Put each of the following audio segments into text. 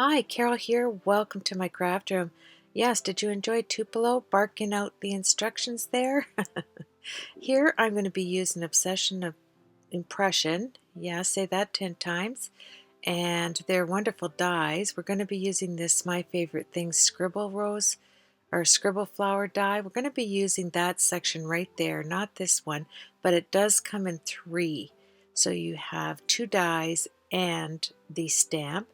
Hi, Carol here. Welcome to my craft room. Yes, did you enjoy Tupelo barking out the instructions there? Here I'm going to be using Obsession of Impression. Yeah, say that 10 times. And they're wonderful dies. We're going to be using this My Favorite Things Scribble Rose or Scribble Flower die. We're going to be using that section right there, not this one, but it does come in 3. So you have 2 dies and the stamp.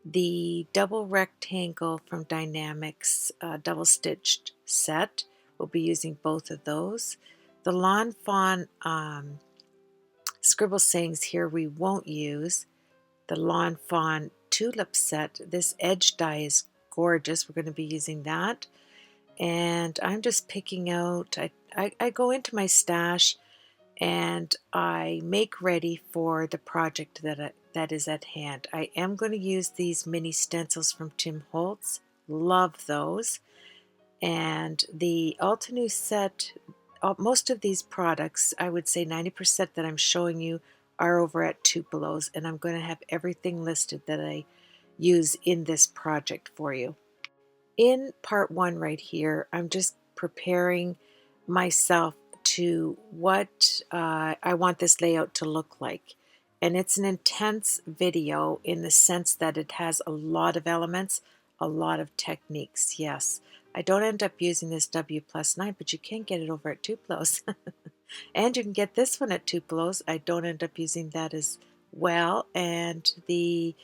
The double rectangle from Dynamics double stitched set, we'll be using both of those. The Lawn Fawn Scribble Sayings here we won't use. The Lawn Fawn tulip set, this edge die is gorgeous. We're going to be using that. And I'm just picking out, I go into my stash and I make ready for the project that is at hand. I am going to use these mini stencils from Tim Holtz. Love those. And the Altenew set, most of these products, I would say 90% that I'm showing you are over at Tupelo's, and I'm going to have everything listed that I use in this project for you. In part 1 right here, I'm just preparing myself to what I want this layout to look like. And it's an intense video in the sense that it has a lot of elements, a lot of techniques. Yes, I don't end up using this W+9, but you can get it over at Tuplo's. And you can get this one at Tuplo's. I don't end up using that as well. And the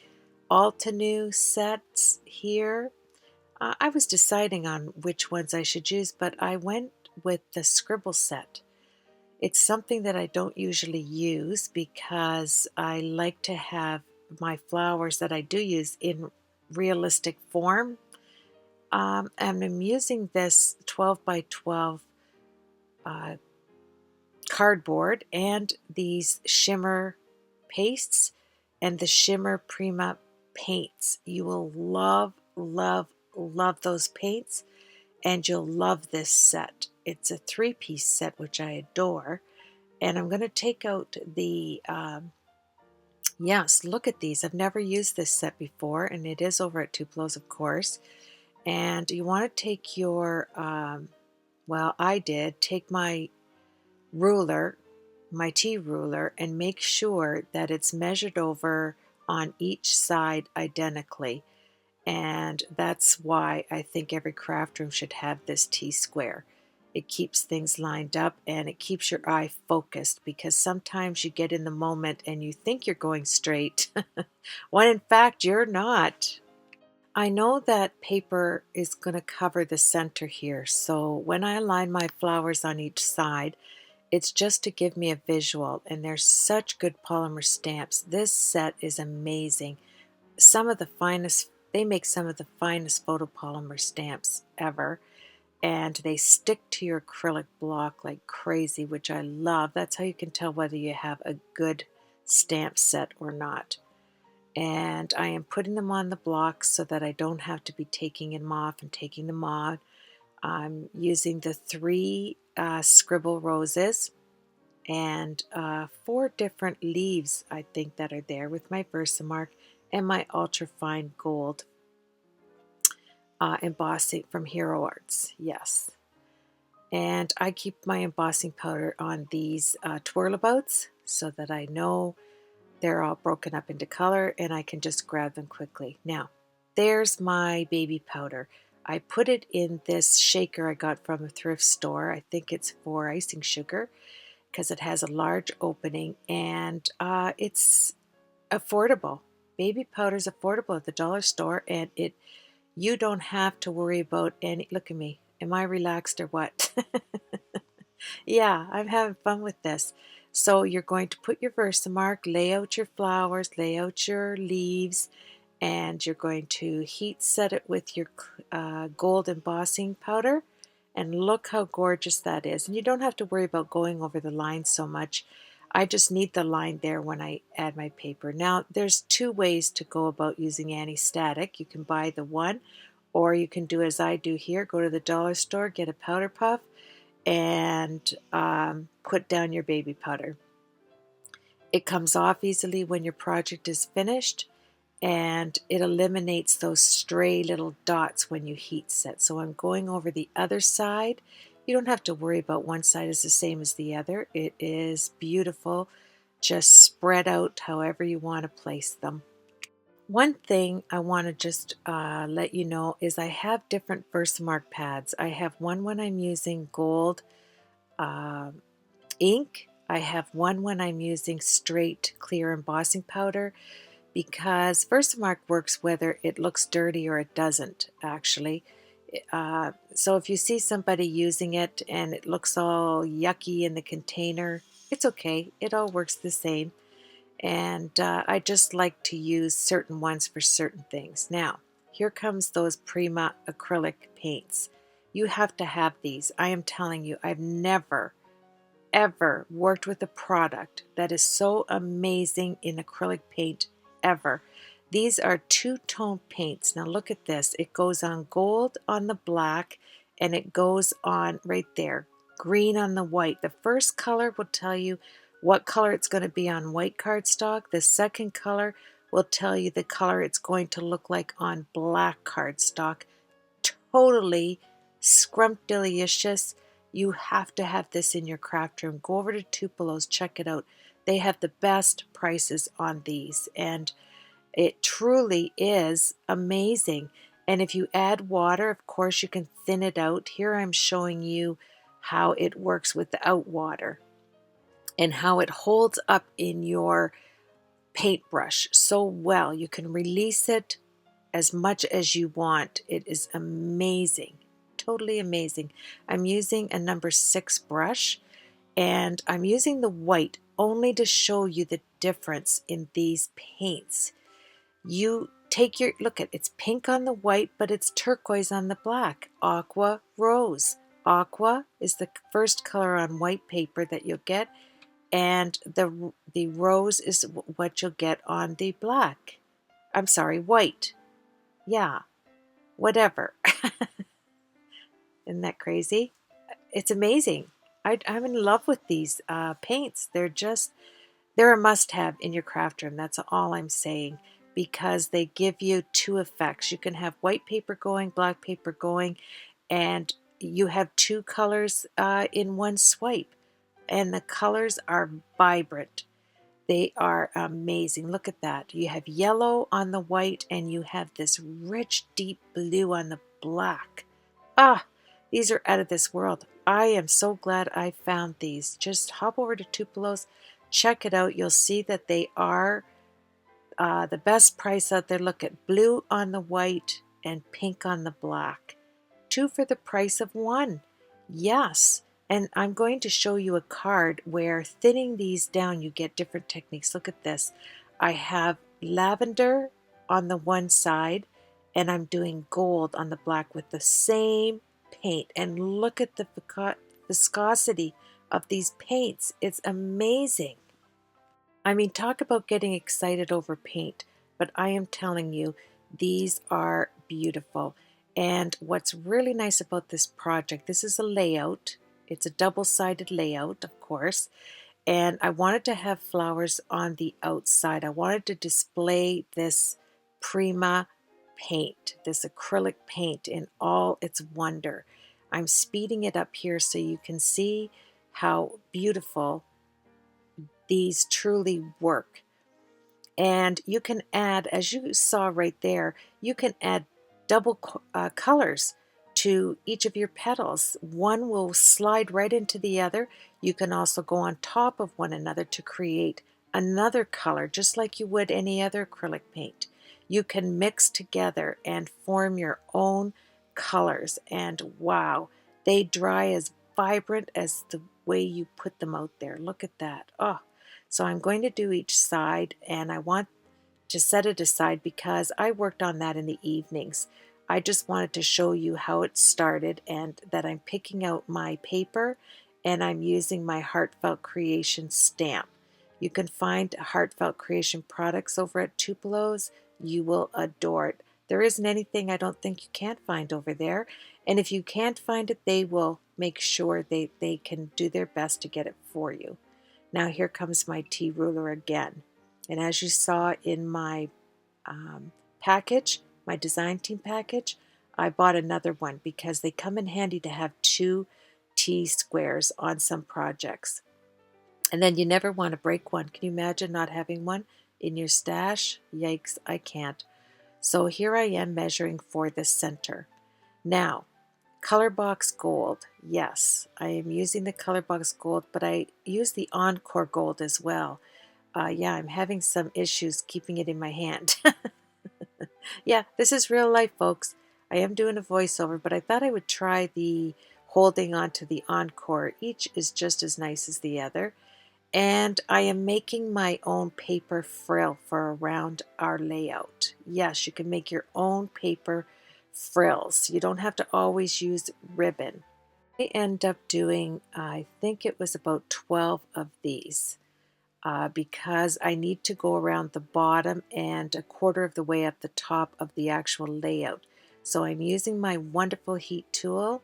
Altenew sets here, I was deciding on which ones I should use, but I went with the scribble set. It's something that I don't usually use because I like to have my flowers that I do use in realistic form. And I'm using this 12 by 12 uh, cardboard and these shimmer pastes and the shimmer Prima paints. You will love, love, love those paints, and you'll love this set. It's a 3-piece set, which I adore. And I'm going to take out the, yes, look at these. I've never used this set before, and it is over at Tupelo's, of course. And you want to take your, well, I did, take my ruler, my T ruler, and make sure that it's measured over on each side identically. And that's why I think every craft room should have this T-square. It keeps things lined up and it keeps your eye focused, because sometimes you get in the moment and you think you're going straight when in fact you're not. I know that paper is going to cover the center here, so when I line my flowers on each side, it's just to give me a visual, and they're such good polymer stamps. This set is amazing. Some of the finest, they make some of the finest photopolymer stamps ever, and they stick to your acrylic block like crazy, which I love. That's how you can tell whether you have a good stamp set or not. And I am putting them on the blocks so that I don't have to be taking them off and taking them on. I'm using the 3 scribble roses and 4 different leaves, I think, that are there with my Versamark and my ultra fine gold embossing from Hero Arts. Yes. And I keep my embossing powder on these twirlabouts so that I know they're all broken up into color and I can just grab them quickly. Now, there's my baby powder. I put it in this shaker I got from a thrift store. I think it's for icing sugar because it has a large opening, and it's affordable. Baby powder is affordable at the dollar store, and you don't have to worry about any. Look at me. Am I relaxed or what? Yeah, I'm having fun with this. So you're going to put your Versamark, lay out your flowers, lay out your leaves, and you're going to heat set it with your gold embossing powder. And look how gorgeous that is. And you don't have to worry about going over the line so much. I just need the line there when I add my paper. Now, there's 2 ways to go about using anti-static. You can buy the one, or you can do as I do here, go to the dollar store, get a powder puff, and put down your baby powder. It comes off easily when your project is finished, and it eliminates those stray little dots when you heat set. So I'm going over the other side. You don't have to worry about one side is the same as the other. It is beautiful. Just spread out however you want to place them. One thing I want to just let you know is I have different Versamark pads. I have one when I'm using gold uh, ink. I have one when I'm using straight clear embossing powder, because Versamark works whether it looks dirty or it doesn't, actually. So if you see somebody using it and it looks all yucky in the container, it's okay. It all works the same. And I just like to use certain ones for certain things. Now, here comes those Prima acrylic paints. You have to have these. I am telling you, I've never ever worked with a product that is so amazing in acrylic paint ever. These are two-tone paints. Now look at this. It goes on gold on the black, and it goes on right there, green on the white. The first color will tell you what color it's going to be on white cardstock. The second color will tell you the color it's going to look like on black cardstock. Totally scrumptious. You have to have this in your craft room. Go over to Tupelo's, check it out. They have the best prices on these, and it truly is amazing. And if you add water, of course, you can thin it out. Here I'm showing you how it works without water and how it holds up in your paintbrush so well. You can release it as much as you want. It is amazing, totally amazing. I'm using a number 6 brush, and I'm using the white only to show you the difference in these paints. You take your look at it's pink on the white, but it's turquoise on the black. Aqua, rose. Aqua is the first color on white paper that you'll get, and the rose is what you'll get on the black. I'm sorry, white. Yeah, whatever. Isn't that crazy? It's amazing. I'm in love with these paints. They're a must-have in your craft room. That's all I'm saying, because they give you two effects. You can have white paper going, black paper going, and you have two colors in one swipe. And the colors are vibrant. They are amazing. Look at that. You have yellow on the white, and you have this rich, deep blue on the black. Ah, these are out of this world. I am so glad I found these. Just hop over to Tupelo's, check it out. You'll see that they are the best price out there. Look at blue on the white and pink on the black. 2 for the price of 1. Yes. And I'm going to show you a card where thinning these down, you get different techniques. Look at this. I have lavender on the one side, and I'm doing gold on the black with the same paint. And look at the viscosity of these paints. It's amazing. I mean, talk about getting excited over paint, but I am telling you, these are beautiful. And what's really nice about this project, this is a layout. It's a double-sided layout, of course, and I wanted to have flowers on the outside. I wanted to display this Prima paint, this acrylic paint in all its wonder. I'm speeding it up here so you can see how beautiful these truly work. And you can add, as you saw right there, you can add double colors to each of your petals. One will slide right into the other. You can also go on top of one another to create another color, just like you would any other acrylic paint. You can mix together and form your own colors, and wow, they dry as vibrant as the way you put them out there. Look at that. Oh, so I'm going to do each side, and I want to set it aside because I worked on that in the evenings. I just wanted to show you how it started, and that I'm picking out my paper and I'm using my Heartfelt Creation stamp. You can find Heartfelt Creation products over at Tupelo's. You will adore it. There isn't anything I don't think you can't find over there. And if you can't find it, they will make sure they can do their best to get it for you. Now here comes my tea ruler again. And as you saw in my package, my design team package, I bought another one because they come in handy to have two T-squares on some projects. And then you never want to break one. Can you imagine not having one in your stash? Yikes, I can't. So here I am measuring for the center. Now, color box gold. Yes, I am using the color box gold, but I use the Encore gold as well. Yeah, I'm having some issues keeping it in my hand. Yeah, this is real life, folks. I am doing a voiceover, but I thought I would try the holding on to the Encore. Each is just as nice as the other. And I am making my own paper frill for around our layout. Yes, you can make your own paper frills. You don't have to always use ribbon. I end up doing, I think it was about 12 of these. Because I need to go around the bottom and a quarter of the way up the top of the actual layout. So I'm using my wonderful heat tool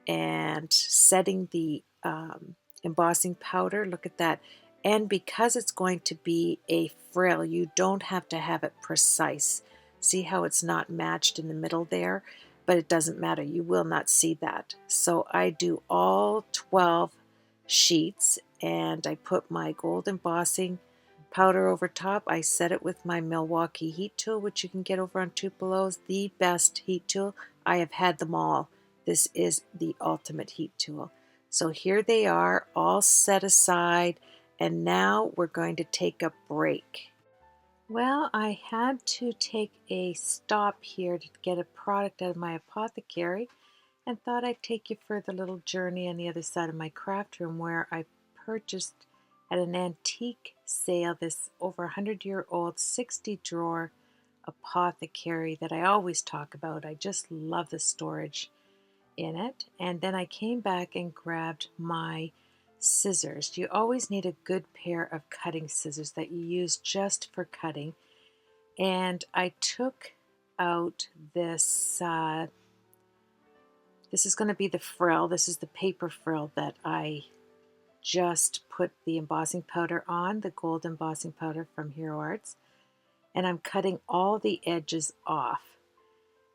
and setting the embossing powder. Look at that. And because it's going to be a frill, you don't have to have it precise. See how it's not matched in the middle there? But it doesn't matter. You will not see that. So I do all 12 sheets and I put my gold embossing powder over top. I set it with my Milwaukee heat tool, which you can get over on Tupelo's, the best heat tool. I have had them all. This is the ultimate heat tool. So here they are, all set aside, and now we're going to take a break. Well, I had to take a stop here to get a product out of my apothecary and thought I'd take you for the little journey on the other side of my craft room where I purchased at an antique sale this over 100-year-old 60 drawer apothecary that I always talk about. I just love the storage in it. And then I came back and grabbed my scissors. You always need a good pair of cutting scissors that you use just for cutting. And I took out this this is going to be the frill. This is the paper frill that I just put the embossing powder on, the gold embossing powder from Hero Arts. And I'm cutting all the edges off.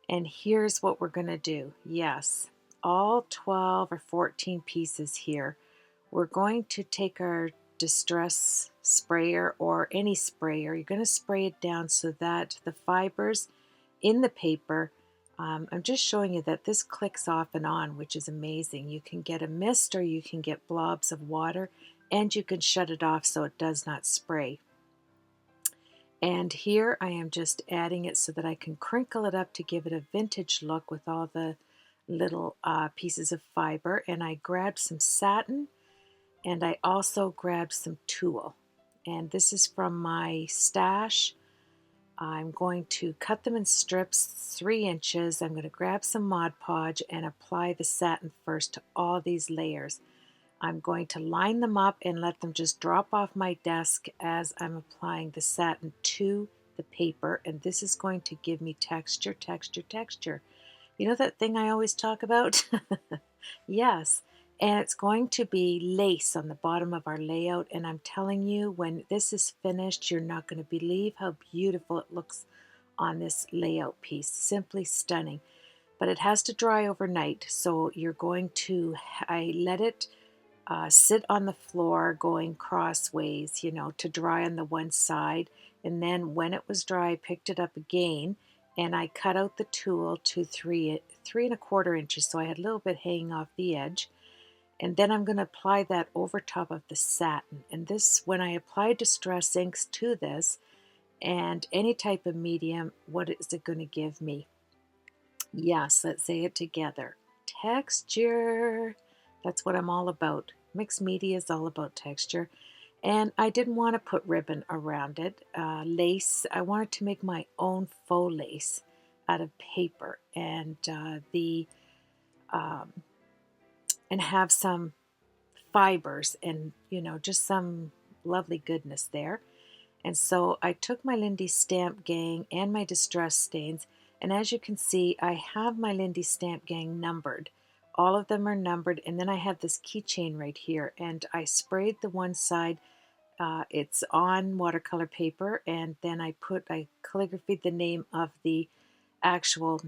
And here's what we're going to do. Yes, all 12 or 14 pieces here. We're going to take our distress sprayer or any sprayer. You're going to spray it down so that the fibers in the paper, I'm just showing you that this clicks off and on, which is amazing. You can get a mist or you can get blobs of water, and you can shut it off so it does not spray. And here I am just adding it so that I can crinkle it up to give it a vintage look with all the little pieces of fiber. And I grabbed some satin and I also grabbed some tulle. And this is from my stash. I'm going to cut them in strips 3 inches. I'm going to grab some Mod Podge and apply the satin first to all these layers. I'm going to line them up and let them just drop off my desk as I'm applying the satin to the paper. And this is going to give me texture, texture, texture. You know that thing I always talk about? Yes. And it's going to be lace on the bottom of our layout. And I'm telling you, when this is finished, you're not going to believe how beautiful it looks on this layout piece. Simply stunning. But it has to dry overnight. So you're going to, I let it sit on the floor going crossways, you know, to dry on the one side. And then when it was dry, I picked it up again and I cut out the tulle to 3.25 inches. So I had a little bit hanging off the edge. And then I'm going to apply that over top of the satin. And this, when I apply distress inks to this and any type of medium, what is it going to give me? Yes, let's say it together. Texture. That's what I'm all about. Mixed media is all about texture. And I didn't want to put ribbon around it. Lace, I wanted to make my own faux lace out of paper and and have some fibers and, you know, just some lovely goodness there. And so I took my Lindy Stamp Gang and my Distress Stains, and as you can see, I have my Lindy Stamp Gang numbered. All of them are numbered, and then I have this keychain right here, and I sprayed the one side It's on watercolor paper, and then I calligraphied the name of the actual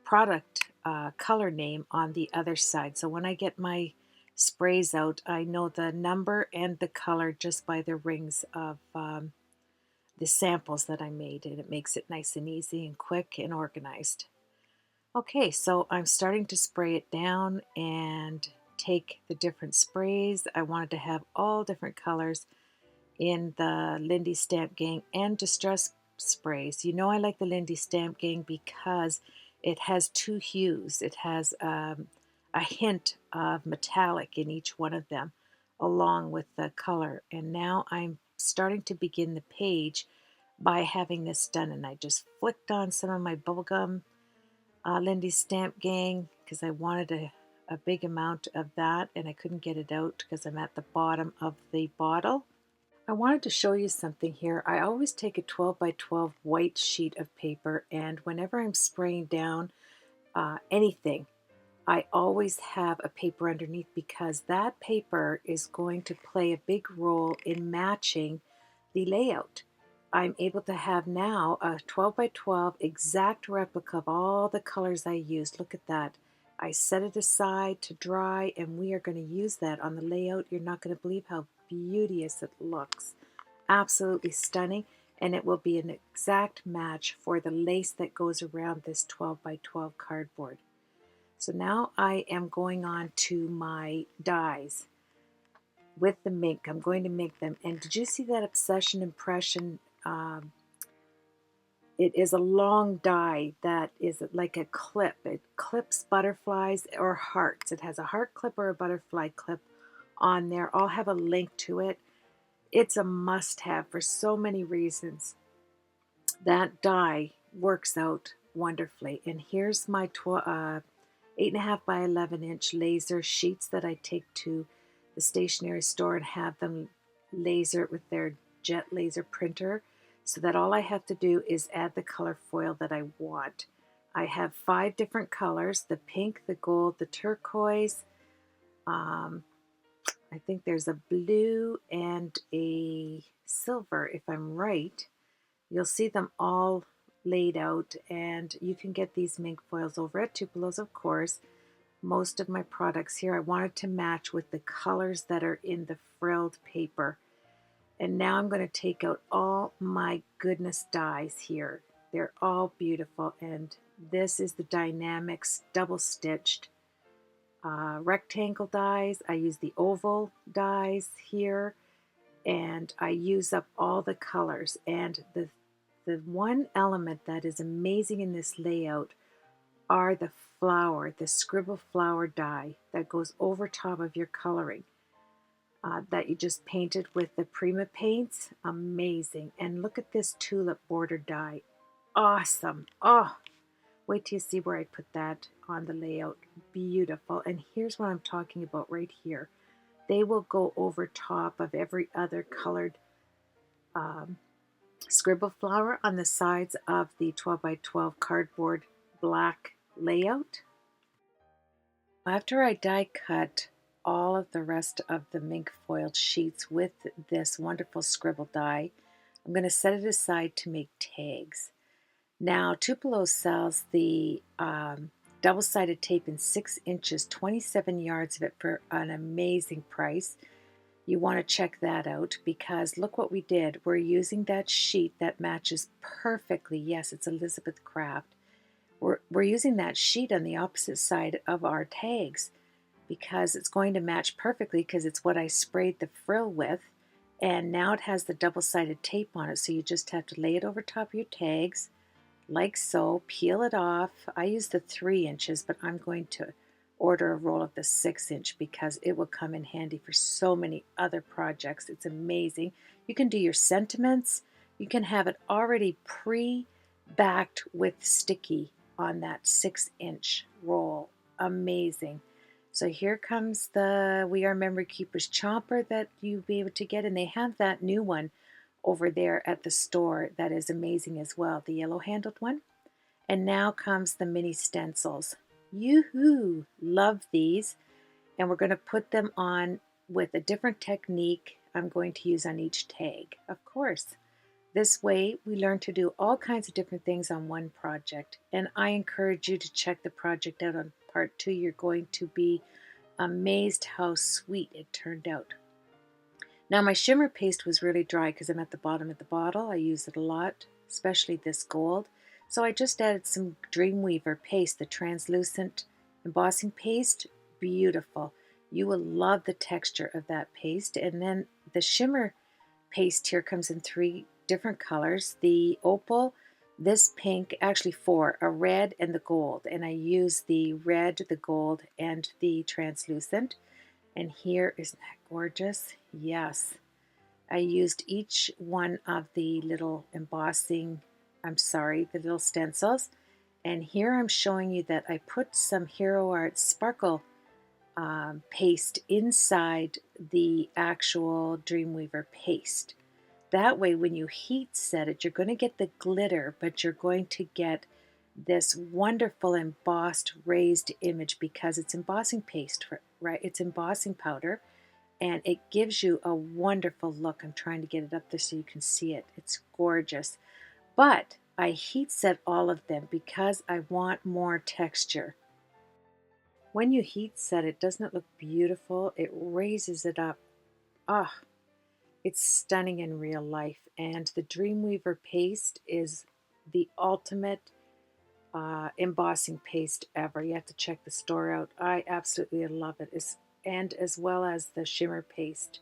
product color name on the other side. So when I get my sprays out, I know the number and the color just by the rings of the samples that I made, and it makes it nice and easy and quick and organized. Okay, so I'm starting to spray it down and take the different sprays. I wanted to have all different colors in the Lindy Stamp Gang and Distress sprays. You know I like the Lindy Stamp Gang because it has two hues. It has a hint of metallic in each one of them along with the color. And now I'm starting to begin the page by having this done, and I just flicked on some of my bubblegum Lindy Stamp Gang because I wanted a big amount of that, and I couldn't get it out because I'm at the bottom of the bottle. I wanted to show you something here. I always take a 12 by 12 white sheet of paper, and whenever I'm spraying down anything, I always have a paper underneath because that paper is going to play a big role in matching the layout. I'm able to have now a 12 by 12 exact replica of all the colors I used. Look at that. I set it aside to dry, and we are going to use that on the layout. You're not going to believe how beauteous it looks. Absolutely stunning, and it will be an exact match for the lace that goes around this 12 by 12 cardboard. So now I am going on to my dies with the mink. I'm going to make them. And did you see that Obsession Impression? It is a long die that is like a clip. It clips butterflies or hearts. It has a heart clip or a butterfly clip on there. I'll have a link to it. It's a must-have for so many reasons. That die works out wonderfully. And here's my 8.5 by 11 inch laser sheets that I take to the stationery store and have them laser it with their jet laser printer, so that all I have to do is add the color foil that I want. I have 5 different colors: the pink, the gold, the turquoise, I think there's a blue and a silver, if I'm right. You'll see them all laid out, and you can get these mink foils over at Tupelo's, of course. Most of my products here I wanted to match with the colors that are in the frilled paper. And now I'm going to take out all my goodness dies here. They're all beautiful, and this is the Dynamics double stitched rectangle dies. I use the oval dies here, and I use up all the colors. And the one element that is amazing in this layout are the flower, the scribble flower die that goes over top of your coloring that you just painted with the Prima paints. Amazing. And look at this tulip border die. Awesome. Oh, wait till you see where I put that on the layout. Beautiful. And here's what I'm talking about right here. They will go over top of every other colored scribble flower on the sides of the 12 by 12 cardboard black layout. After I die cut all of the rest of the mink foiled sheets with this wonderful scribble die, I'm going to set it aside to make tags. Now, Tupelo sells the double-sided tape in 6 inches, 27 yards of it for an amazing price. You want to check that out because look what we did. We're using that sheet that matches perfectly. Yes, it's Elizabeth Craft. We're using that sheet on the opposite side of our tags because it's going to match perfectly because it's what I sprayed the frill with, and now it has the double-sided tape on it, so you just have to lay it over top of your tags like so, peel it off. I use the 3 inches, but I'm going to order a roll of the 6 inch because it will come in handy for so many other projects. It's amazing. You can do your sentiments. You can have it already pre-backed with sticky on that 6 inch roll. Amazing. So here comes the We Are Memory Keepers chomper that you'll be able to get, and they have that new one over there at the store that is amazing as well, the yellow handled one. And now comes the mini stencils. Yoo-hoo! Love these. And we're going to put them on with a different technique. I'm going to use on each tag, of course. This way, we learn to do all kinds of different things on one project, and I encourage you to check the project out on part 2. You're going to be amazed how sweet it turned out. Now my shimmer paste was really dry because I'm at the bottom of the bottle. I use it a lot, especially this gold. So I just added some Dreamweaver paste, the translucent embossing paste. Beautiful. You will love the texture of that paste. And then the shimmer paste here comes in 3 different colors. The opal, this pink, actually 4, a red and the gold. And I use the red, the gold, and the translucent. And here, isn't that gorgeous? Yes. I used each one of the little embossing, the little stencils. And here I'm showing you that I put some Hero Art sparkle paste inside the actual Dreamweaver paste. That way, when you heat set it, you're going to get the glitter, but you're going to get this wonderful embossed raised image because it's embossing paste, right? It's embossing powder, and it gives you a wonderful look. I'm trying to get it up there so you can see it. It's gorgeous. But I heat set all of them because I want more texture. When you heat set it, doesn't it look beautiful? It raises it up. Ah, it's stunning in real life. And the Dreamweaver paste is the ultimate embossing paste ever. You have to check the store out. I absolutely love it, and as well as the shimmer paste.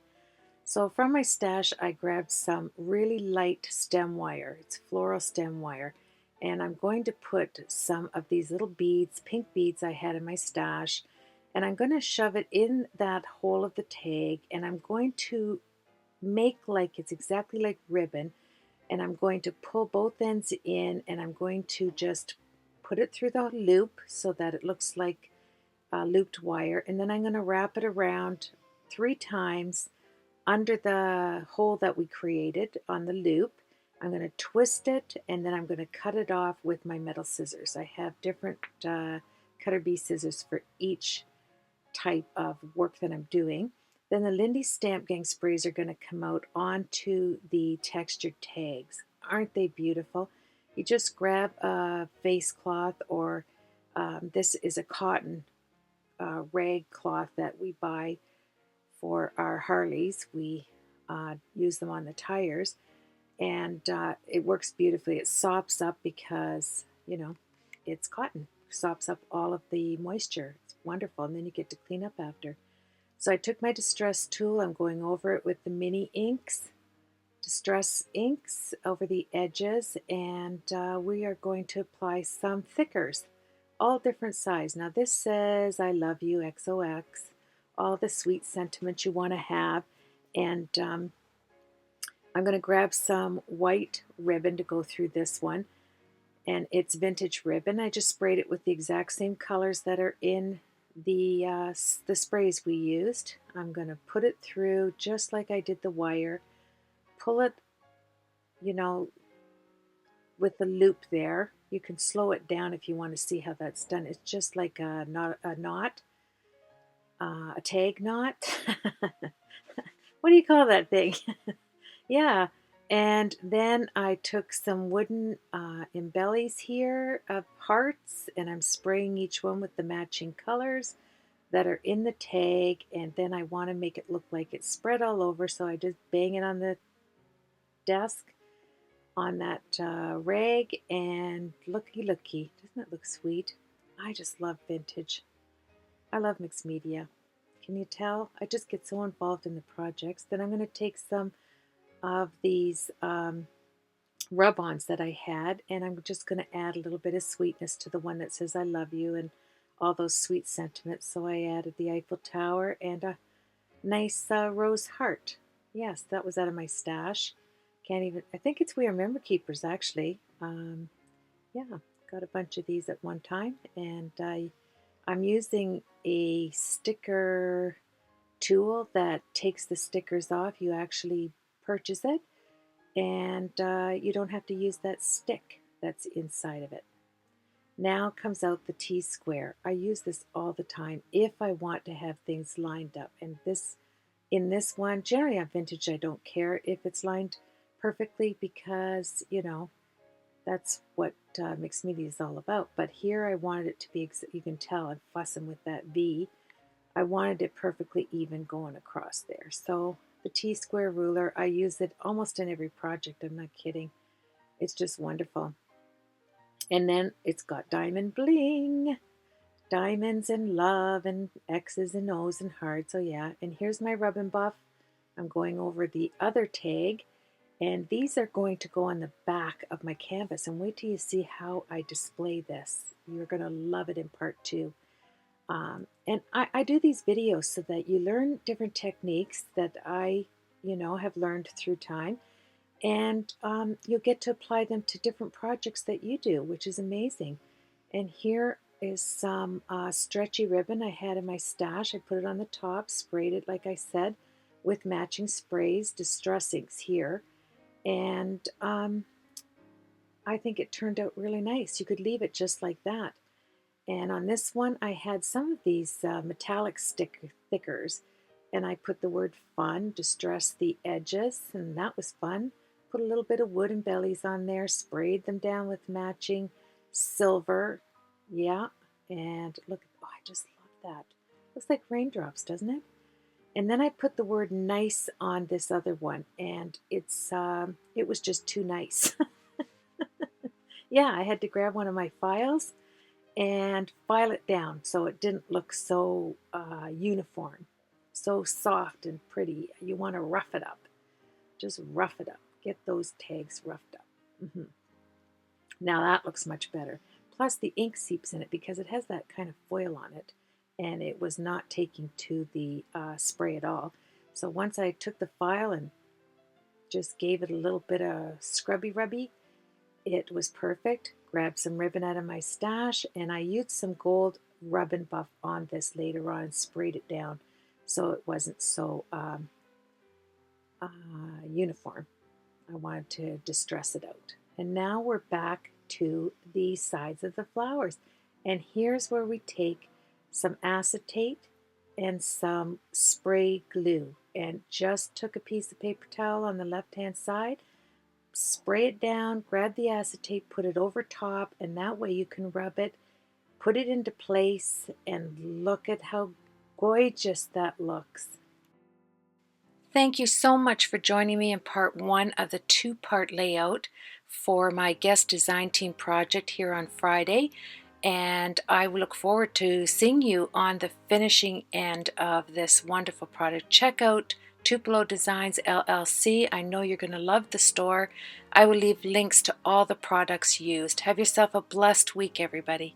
So from my stash, I grabbed some really light stem wire. It's floral stem wire. And I'm going to put some of these little beads, pink beads I had in my stash, and I'm going to shove it in that hole of the tag, and I'm going to make like it's exactly like ribbon, and I'm going to pull both ends in, and I'm going to just put it through the loop so that it looks like looped wire, and then I'm going to wrap it around 3 times under the hole that we created on the loop. I'm going to twist it, and then I'm going to cut it off with my metal scissors. I have different cutter bee scissors for each type of work that I'm doing. Then the Lindy Stamp Gang sprays are going to come out onto the textured tags. Aren't they beautiful? You just grab a vase cloth, or this is a cotton rag cloth that we buy for our Harleys. We use them on the tires, and it works beautifully. It sops up because, it's cotton. Sops up all of the moisture. It's wonderful, and then you get to clean up after. So I took my distress tool. I'm going over it with the mini inks, distress inks over the edges, and we are going to apply some thickers, all different size. Now this says I love you XOX, all the sweet sentiments you want to have, and I'm going to grab some white ribbon to go through this one, and it's vintage ribbon. I just sprayed it with the exact same colors that are in the sprays we used. I'm going to put it through just like I did the wire, pull it, with the loop there. You can slow it down if you want to see how that's done. It's just like a knot, a tag knot. What do you call that thing? Yeah. And then I took some wooden embellies here of hearts, and I'm spraying each one with the matching colors that are in the tag, and then I want to make it look like it's spread all over, so I just bang it on the desk on that rag, and looky. Doesn't it look sweet? I just love vintage. I love mixed media. Can you tell? I just get so involved in the projects. Then I'm going to take some of these rub-ons that I had, and I'm just going to add a little bit of sweetness to the one that says I love you and all those sweet sentiments. So I added the Eiffel Tower and a nice rose heart. Yes, that was out of my stash. I think it's We Are Member Keepers, actually. Yeah, got a bunch of these at one time, and I'm using a sticker tool that takes the stickers off. You actually purchase it, and you don't have to use that stick that's inside of it. Now comes out the T-square. I use this all the time if I want to have things lined up, and this In this one, generally on vintage, I don't care if it's lined perfectly because, you know, that's what mixed media is all about. But here I wanted it to be, you can tell I'm fussing with that V. I wanted it perfectly even going across there. So the T-square ruler, I use it almost in every project. I'm not kidding. It's just wonderful. And then it's got diamond bling. Diamonds and love and X's and O's and hearts. So yeah, and here's my rub and buff. I'm going over the other tag, and these are going to go on the back of my canvas. And wait till you see how I display this. You're going to love it in part 2. And I do these videos so that you learn different techniques that I, you know, have learned through time. And you'll get to apply them to different projects that you do, which is amazing. And here is some stretchy ribbon I had in my stash. I put it on the top, sprayed it, like I said, with matching sprays, distressings here. And I think it turned out really nice. You could leave it just like that. And on this one, I had some of these metallic stickers, and I put the word fun, distress the edges, and that was fun. Put a little bit of wood and bellies on there, sprayed them down with matching silver. Yeah, and look, oh, I just love that. Looks like raindrops, doesn't it? And then I put the word nice on this other one, and it was just too nice. Yeah, I had to grab one of my files and file it down so it didn't look so uniform, so soft and pretty. You want to rough it up. Just rough it up. Get those tags roughed up. Now that looks much better. Plus the ink seeps in it because it has that kind of foil on it, and it was not taking to the spray at all. So once I took the file and just gave it a little bit of scrubby rubby, it was perfect. Grabbed some ribbon out of my stash, and I used some gold rub and buff on this later on and sprayed it down so it wasn't so uniform. I wanted to distress it out. And now we're back to the sides of the flowers. And here's where we take some acetate and some spray glue, and just took a piece of paper towel on the left-hand side, spray it down, grab the acetate, put it over top, and that way you can rub it, put it into place, and look at how gorgeous that looks. Thank you so much for joining me in part 1 of the 2-part layout for my guest design team project here on Friday. And I look forward to seeing you on the finishing end of this wonderful product. Check out Tupelo Designs LLC. I know you're going to love the store. I will leave links to all the products used. Have yourself a blessed week, everybody.